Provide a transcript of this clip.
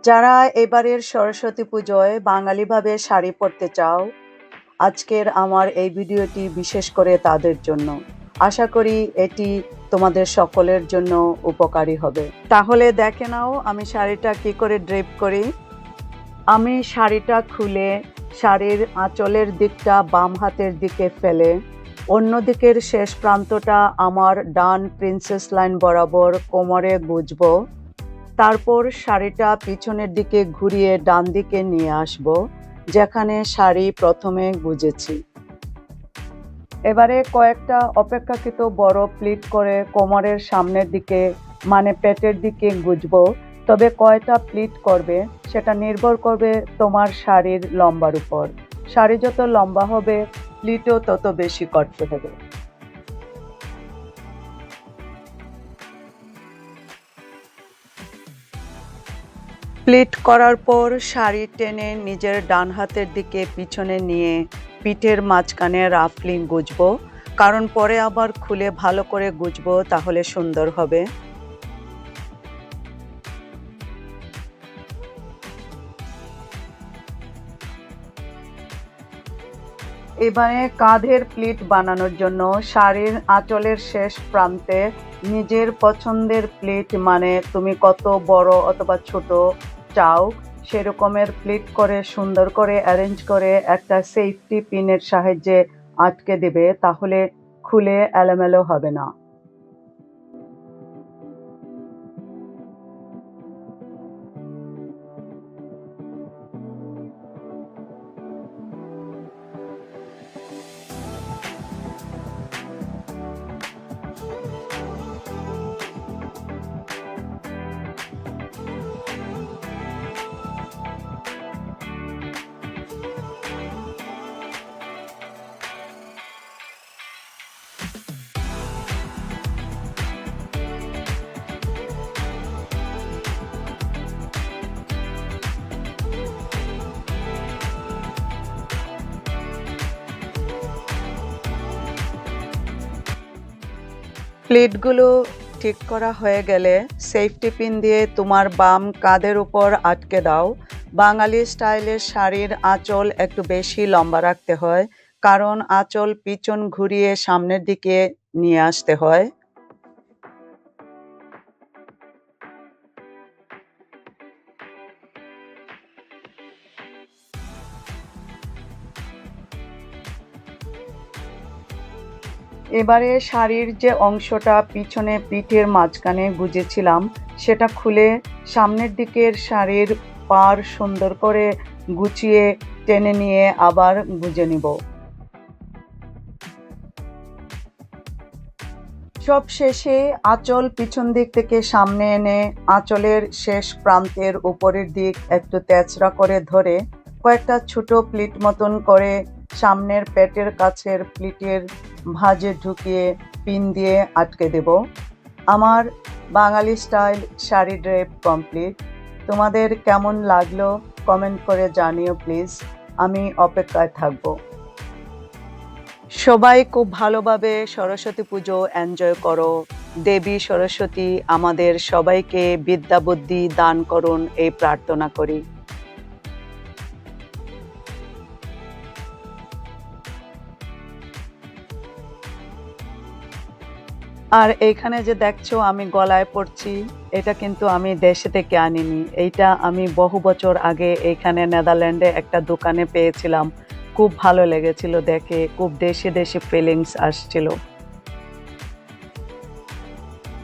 যারা এবারের সরস্বতী পুজোয় বাঙালিভাবে শাড়ি পরতে চাও, আজকের আমার এই ভিডিওটি বিশেষ করে তাদের জন্য। আশা করি এটি তোমাদের সকলের জন্য উপকারী হবে। তাহলে দেখে নাও আমি শাড়িটা কি করে ড্রেপ করি। আমি শাড়িটা খুলে শাড়ির আঁচলের দিকটা বাম হাতের দিকে ফেলে অন্য দিকের শেষ প্রান্তটা আমার ডান প্রিন্সেস লাইন বরাবর কোমরে গুজবো। তারপর শাড়িটা পিছনের দিকে ঘুরিয়ে ডান দিকে নিয়ে আসব, যেখানে শাড়ি প্রথমে গুজেছি। এবারে কয়েকটা অপেক্ষাকৃত বড় প্লিট করে কোমরের সামনের দিকে মানে পেটের দিকে গুজবো। তবে কয়টা প্লিট করবে সেটা নির্ভর করবে তোমার শাড়ির লম্বার উপর। শাড়ি যত লম্বা হবে প্লিটও তত বেশি করতে হবে। প্লিট করার পর শাড়ি টেনে নিজের ডান হাতের দিকে পিছনে নিয়ে পিঠের মাঝখানে রাফলি গুজবো, কারণ পরে আবার খুলে ভালো করে গুজবো, তাহলে সুন্দর হবে। এবারে কাঁধের প্লিট বানানোর জন্য শাড়ির আঁচলের শেষ প্রান্তে নিজের পছন্দের প্লিট, মানে তুমি কত বড় অথবা ছোট চাও সেরকমের প্লিট করে সুন্দর করে অ্যারেঞ্জ করে একটা সেফটি পিনের সাহায্যে আটকে দেবে, তাহলে খুলে এলোমেলো হবে না। প্লিটগুলো ঠিক করা হয়ে গেলে সেফটি পিন দিয়ে তোমার বাম কাঁধের উপর আটকে দাও। বাঙালি স্টাইলের শাড়ির আঁচল একটু বেশি লম্বা রাখতে হয়, কারণ আঁচল পিছন ঘুরিয়ে সামনের দিকে নিয়ে আসতে হয়। এবারে শাড়ির যে অংশটা পিছনে পিঠের মাঝখানে গুজেছিলাম সেটা খুলে সামনের দিকের শাড়ির পাড় সুন্দর করে গুছিয়ে টেনে নিয়ে আবার গুজে নিব। সব শেষে আঁচল পিছন দিক থেকে সামনে এনে আঁচলের শেষ প্রান্তের উপরের দিক একটু তেচড়া করে ধরে কয়েকটা ছোট প্লিট মতন করে সামনের পেটের কাছের প্লিটের ভাঁজে ঢুকিয়ে পিন দিয়ে আটকে দেব। আমার বাঙালি স্টাইল শাড়ি ড্রেপ কমপ্লিট। তোমাদের কেমন লাগলো কমেন্ট করে জানিও প্লিজ, আমি অপেক্ষায় থাকবো। সবাই খুব ভালোভাবে সরস্বতী পুজো এনজয় করো। দেবী সরস্বতী আমাদের সবাইকে বিদ্যা বুদ্ধি দান করুন এই প্রার্থনা করি। আর এইখানে যে দেখছো আমি গলায় পরছি, এটা কিন্তু আমি দেশে থেকে আনিনি। এইটা আমি বহু বছর আগে এইখানে নেদারল্যান্ডে একটা দোকানে পেয়েছিলাম। খুব ভালো লেগেছিল দেখে, খুব দেশি দেশি ফিলিংস আসছিল।